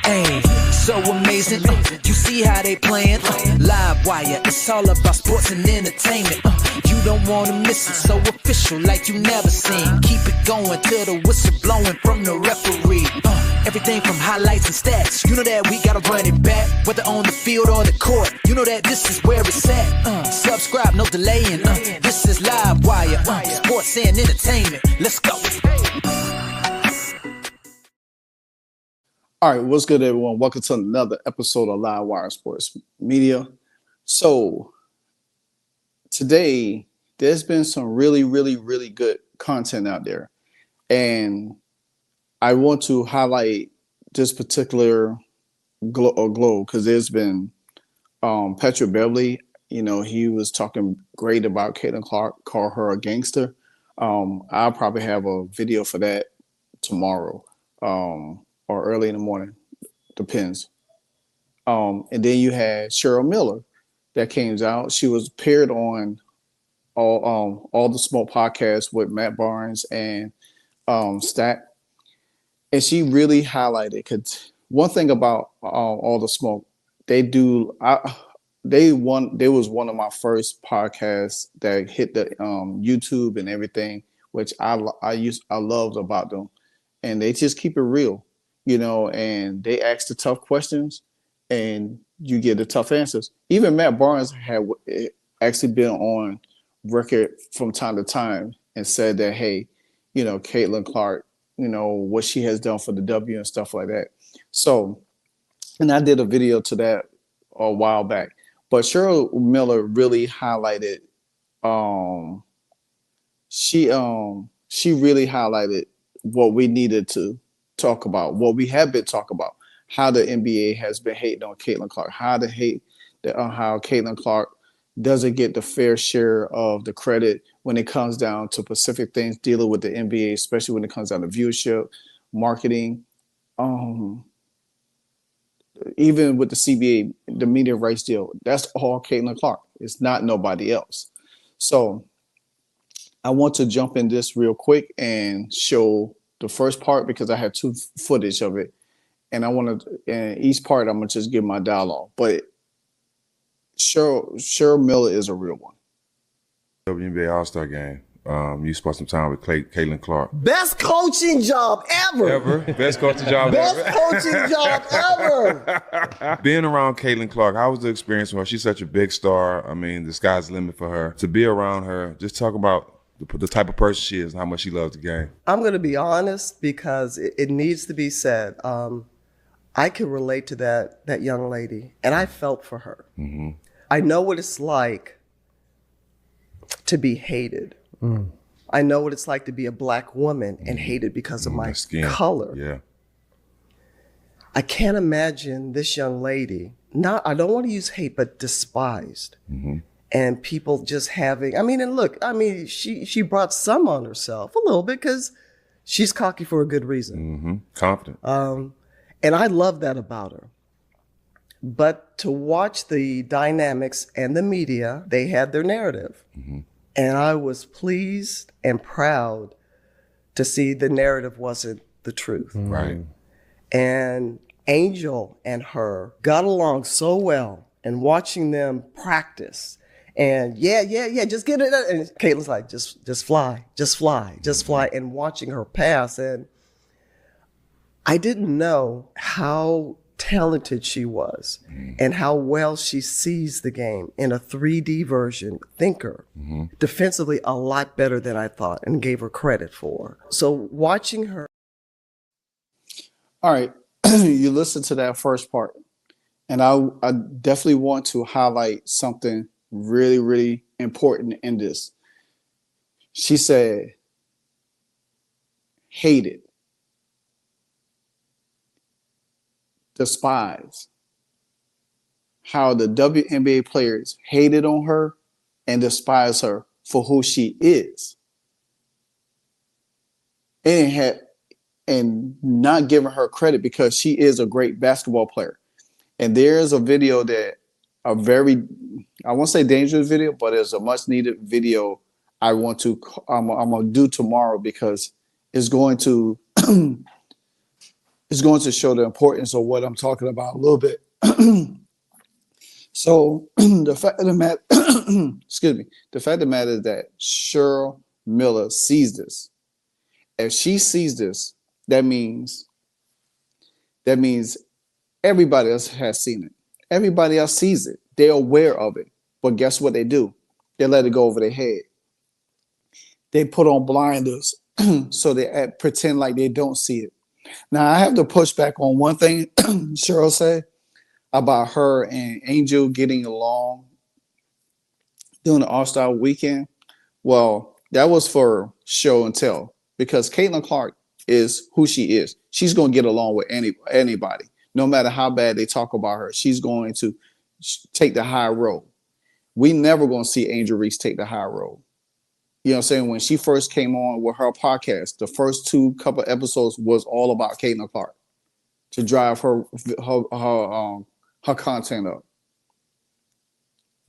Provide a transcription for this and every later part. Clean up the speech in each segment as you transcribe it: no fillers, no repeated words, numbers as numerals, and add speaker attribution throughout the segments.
Speaker 1: Hey, so amazing. You see how they playing? Live wire, it's all about sports and entertainment. You don't wanna miss it, so official like you never seen. Keep it going till the whistle blowing from the referee. Everything from highlights and stats. You know that we gotta run it back, whether on the field or the court. You know that this is where it's at. Subscribe, no delaying. This is Live Wire, sports and entertainment. Let's go.
Speaker 2: All right, what's good, everyone? Welcome to another episode of Live Wire Sports Media. So today, there's been some really good content out there, and I want to highlight this particular globe because there's been Patrick Beverly. You know, he was talking great about Caitlin Clark, call her a gangster. I'll probably have a video for that tomorrow or early in the morning, depends. And then you had Cheryl Miller that came out. She was paired on all the Smoke podcasts with Matt Barnes and Stack. And she really highlighted, because one thing about all the Smoke, they was one of my first podcasts that hit the YouTube and everything, which I loved about them. And they just keep it real, you know, and they ask the tough questions and you get the tough answers. Even Matt Barnes had actually been on record from time to time and said that, hey, you know, Caitlin Clark, you know, what she has done for the W and stuff like that. So, and I did a video to that a while back. But Cheryl Miller really highlighted, she really highlighted what we needed to talk about, what we have been talking about, how the NBA has been hating on Caitlin Clark, how Caitlin Clark doesn't get the fair share of the credit when it comes down to specific things dealing with the NBA, especially when it comes down to viewership, marketing, even with the CBA, the media rights deal. That's all Caitlin Clark. It's not nobody else. So I want to jump in this real quick and show the first part because I have two footage of it. And and each part, I'm going to just give my dialogue. But Cheryl Miller is a real one.
Speaker 3: WNBA All-Star game. You spent some time with Caitlin Clark.
Speaker 4: Best coaching job ever.
Speaker 3: Best coaching job
Speaker 4: Best
Speaker 3: ever.
Speaker 4: coaching job ever.
Speaker 3: Being around Caitlin Clark, how was the experience with her? She's such a big star. I mean, the sky's the limit for her. To be around her, just talk about the type of person she is and how much she loves the game.
Speaker 4: I'm going to be honest because it needs to be said. I can relate to that young lady, and I felt for her. Mm-hmm. I know what it's like to be hated. Mm. I know what it's like to be a black woman and hated because of my color.
Speaker 3: Yeah.
Speaker 4: I can't imagine this young lady, I don't want to use hate, but despised. Mm-hmm. And people just having, she brought some on herself a little bit because she's cocky for a good reason.
Speaker 3: Mm-hmm. Confident.
Speaker 4: And I love that about her. But to watch the dynamics and the media, they had their narrative. Mm-hmm. And I was pleased and proud to see the narrative wasn't the truth.
Speaker 3: Right.
Speaker 4: And Angel and her got along so well, and watching them practice and just get it. And Caitlin's like, just fly, and watching her pass. And I didn't know how talented she was and how well she sees the game in a 3D version, thinker, defensively a lot better than I thought and gave her credit for. So watching her.
Speaker 2: All right, you listen to that first part, and I definitely want to highlight something really important in this. She said, hated, despise, how the WNBA players hated on her and despise her for who she is. And not giving her credit because she is a great basketball player. And there's a video I won't say dangerous video, but it's a much needed video I'm going to do tomorrow because it's going to is going to show the importance of what I'm talking about a little bit. So the fact of the matter, excuse me, the fact of the matter is that Cheryl Miller sees this. If she sees this, that means everybody else has seen it. Everybody else sees it. They're aware of it. But guess what they do? They let it go over their head. They put on blinders so they pretend like they don't see it. Now, I have to push back on one thing Cheryl said about her and Angel getting along during the All-Star weekend. Well, that was for show and tell because Caitlin Clark is who she is. She's going to get along with anybody. No matter how bad they talk about her, she's going to take the high road. We never going to see Angel Reese take the high road. You know what I'm saying? When she first came on with her podcast, the first couple episodes was all about Caitlin Clark to drive her content up.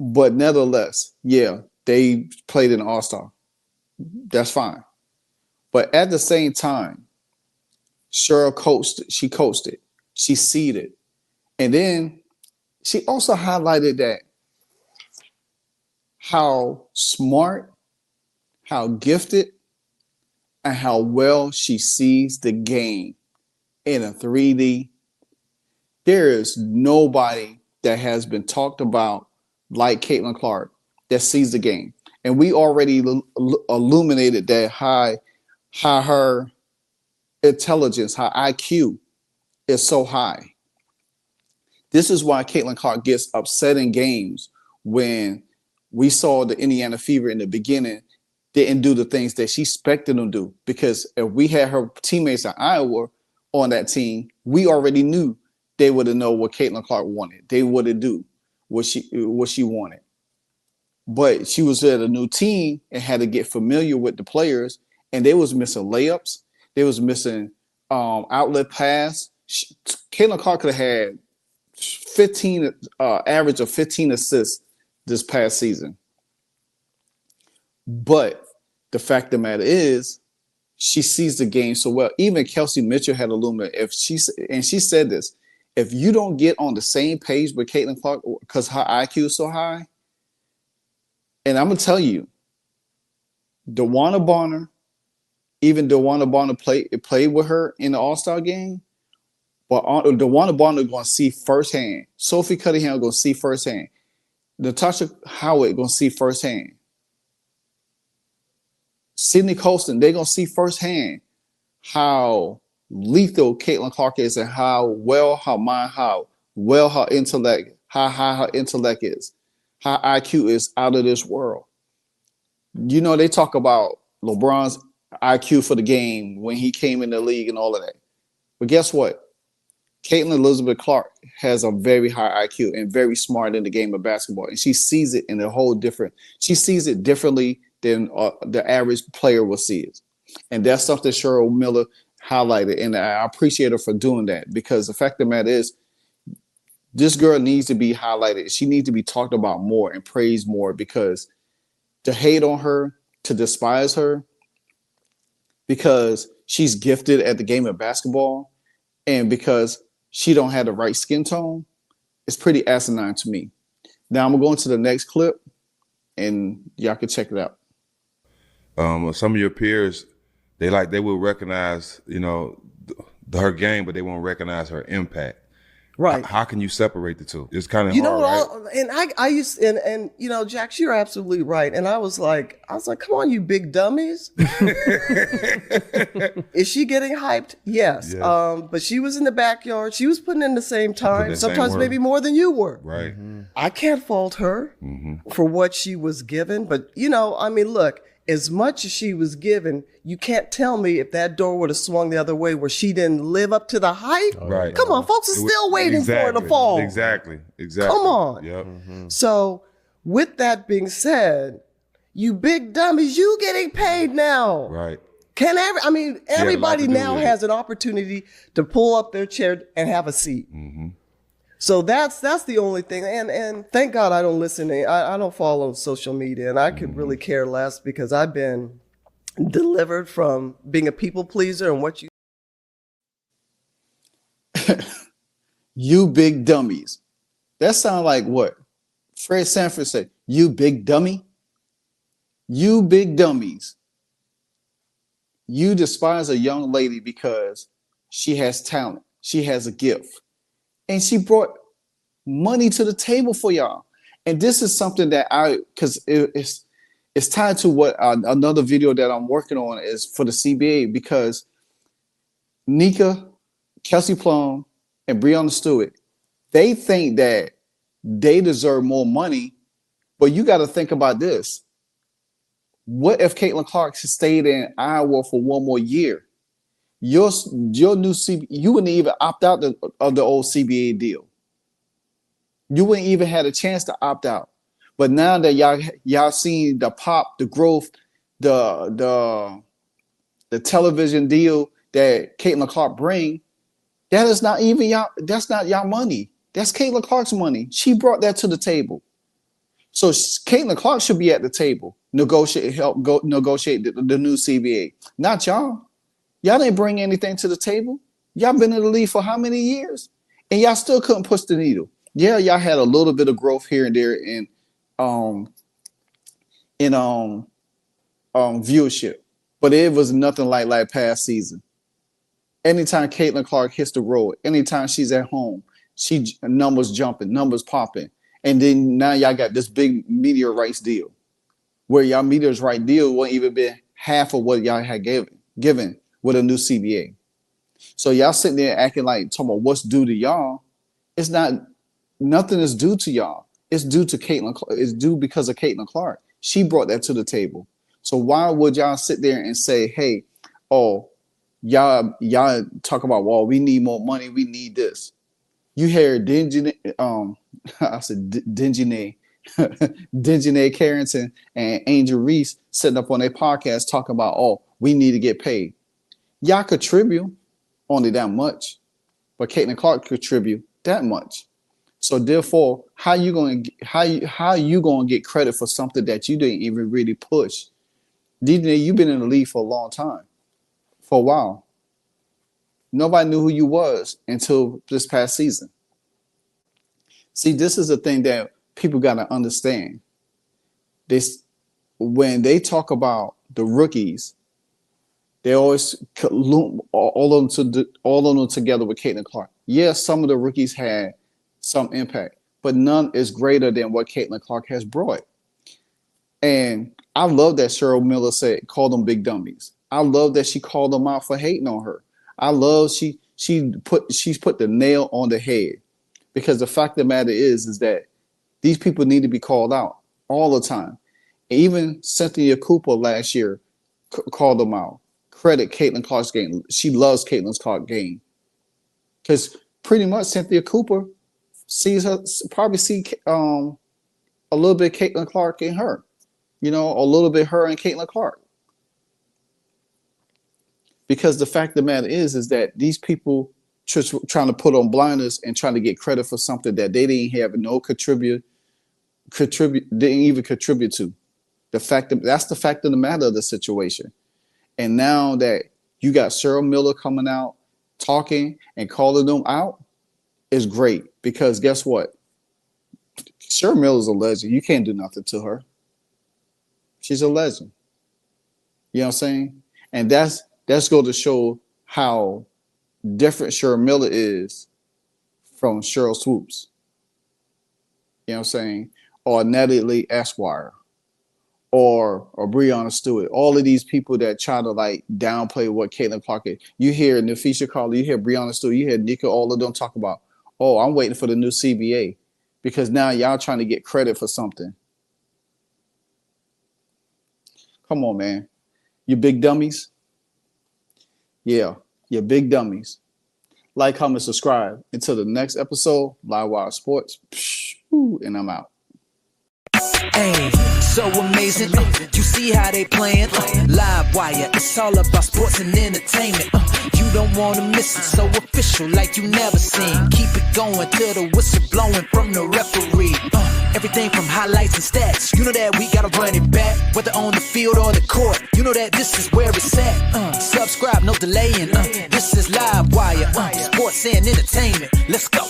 Speaker 2: But nevertheless, yeah, they played in All-Star. That's fine. But at the same time, Cheryl coached it. She seeded. And then she also highlighted that how smart, how gifted, and how well she sees the game in a 3D. There is nobody that has been talked about like Caitlin Clark that sees the game. And we already illuminated that how her intelligence, her IQ is so high. This is why Caitlin Clark gets upset in games when we saw the Indiana Fever in the beginning didn't do the things that she expected them to do. Because if we had her teammates in Iowa on that team, we already knew they would have known what Caitlin Clark wanted. They would have do what she wanted. But she was at a new team and had to get familiar with the players, and they was missing layups. They was missing outlet pass. Caitlin Clark could have had 15 average of 15 assists this past season. But the fact of the matter is, she sees the game so well. Even Kelsey Mitchell had illuminated. She said this: if you don't get on the same page with Caitlin Clark because her IQ is so high, and I'm gonna tell you, DeWanna Bonner played with her in the All-Star game, but DeWanna Bonner going to see firsthand. Sophie Cunningham going to see firsthand. Natasha Howard going to see firsthand. Sydney Colston, they're going to see firsthand how lethal Caitlin Clark is and how well her mind, how well her intellect, how high her intellect is, how IQ is out of this world. You know, they talk about LeBron's IQ for the game when he came in the league and all of that. But guess what? Caitlin Elizabeth Clark has a very high IQ and very smart in the game of basketball. And she sees it in a whole different, she sees it differently than the average player will see it. And that's something Cheryl Miller highlighted. And I appreciate her for doing that, because the fact of the matter is, this girl needs to be highlighted. She needs to be talked about more and praised more, because to hate on her, to despise her, because she's gifted at the game of basketball and because she don't have the right skin tone, it's pretty asinine to me. Now I'm going to go into the next clip and y'all can check it out.
Speaker 3: Some of your peers, they will recognize, her game, but they won't recognize her impact.
Speaker 4: Right.
Speaker 3: How can you separate the two? It's kind of
Speaker 4: hard,
Speaker 3: right?
Speaker 4: And I used and Jax, you're absolutely right. And I was like, come on, you big dummies. Is she getting hyped? Yes. But she was in the backyard. She was putting in the same time, sometimes maybe more than you were.
Speaker 3: Right.
Speaker 4: Mm-hmm. I can't fault her for what she was given. But look, as much as she was given, you can't tell me if that door would have swung the other way where she didn't live up to the hype.
Speaker 3: Right.
Speaker 4: Come on, folks are still waiting for her to fall.
Speaker 3: Exactly.
Speaker 4: Come on.
Speaker 3: Yep.
Speaker 4: So with that being said, you big dummies, you getting paid now.
Speaker 3: Right.
Speaker 4: Everybody now has an opportunity to pull up their chair and have a seat.
Speaker 3: Mm-hmm.
Speaker 4: So that's the only thing. And thank God I don't listen to, I don't follow social media, and I could really care less, because I've been delivered from being a people pleaser and what you.
Speaker 2: You big dummies. That sounds like what? Fred Sanford said, you big dummy. You big dummies. You despise a young lady because she has talent. She has a gift. And she brought money to the table for y'all. And this is something that because it's tied to what another video that I'm working on is for the CBA, because Nika, Kelsey Plum, and Breonna Stewart, they think that they deserve more money, but you got to think about this. What if Caitlin Clark stayed in Iowa for one more year? Your new CBA, you wouldn't even opt out of the old CBA deal. You wouldn't even had a chance to opt out. But now that y'all seen the pop, the growth, the television deal that Caitlin Clark bring, that is not even y'all. That's not y'all money. That's Caitlin Clark's money. She brought that to the table. So Caitlin Clark should be at the table, help negotiate the new CBA. Not y'all. Y'all didn't bring anything to the table. Y'all been in the league for how many years? And y'all still couldn't push the needle. Yeah, y'all had a little bit of growth here and there in viewership, but it was nothing like past season. Anytime Caitlin Clark hits the road, anytime she's at home, numbers jumping, numbers popping. And then now y'all got this big media rights deal where y'all media rights deal won't even be half of what y'all had given with a new CBA. So y'all sitting there acting like talking about what's due to y'all. It's not, nothing is due to y'all. It's due to Caitlin. It's due because of Caitlin Clark. She brought that to the table. So why would y'all sit there and say, hey, oh, y'all talk about, well, we need more money, we need this. You hear Dingy, I said Dingy Carrington and Angel Reese sitting up on their podcast talking about, oh, we need to get paid. Y'all contribute only that much, but Caitlin Clark contribute that much. So therefore, how you gonna get credit for something that you didn't even really push? DJ, you've been in the league for a long time, for a while. Nobody knew who you was until this past season. See, this is the thing that people got to understand. When they talk about the rookies, they always loop all of them together with Caitlin Clark. Yes, some of the rookies had some impact, but none is greater than what Caitlin Clark has brought. And I love that Cheryl Miller called them big dummies. I love that she called them out for hating on her. I love she's put the nail on the head, because the fact of the matter is that these people need to be called out all the time. And even Cynthia Cooper last year called them out. Credit Caitlin Clark's game. She loves Caitlin Clark's game, because pretty much Cynthia Cooper probably see a little bit Caitlin Clark in her, a little bit her and Caitlin Clark. Because the fact of the matter is that these people just trying to put on blinders and trying to get credit for something that they didn't have no didn't even contribute to. That's the fact of the matter of the situation. And now that you got Cheryl Miller coming out, talking and calling them out, is great, because guess what? Cheryl Miller's a legend. You can't do nothing to her. She's a legend. You know what I'm saying? And that's going to show how different Cheryl Miller is from Cheryl Swoops. You know what I'm saying? Or Natalie Esquire. Or Breonna Stewart. All of these people that try to downplay what Caitlin Clark is. You hear Nafisha Carly, you hear Breonna Stewart, you hear Nika, all of them talk about, oh, I'm waiting for the new CBA, because now y'all trying to get credit for something. Come on, man. You big dummies. Yeah, you big dummies. Like, comment, subscribe. Until the next episode, Live Wire Sports. And I'm out.
Speaker 1: Hey, so amazing. You see how they playing? Live Wire, it's all about sports and entertainment. You don't want to miss it, so official like you never seen. Keep it going till the whistle blowing from the referee. Everything from highlights and stats. You know that we gotta run it back. Whether on the field or the court. You know that this is where it's at. Subscribe, no delaying. This is Live Wire. Sports and entertainment. Let's go.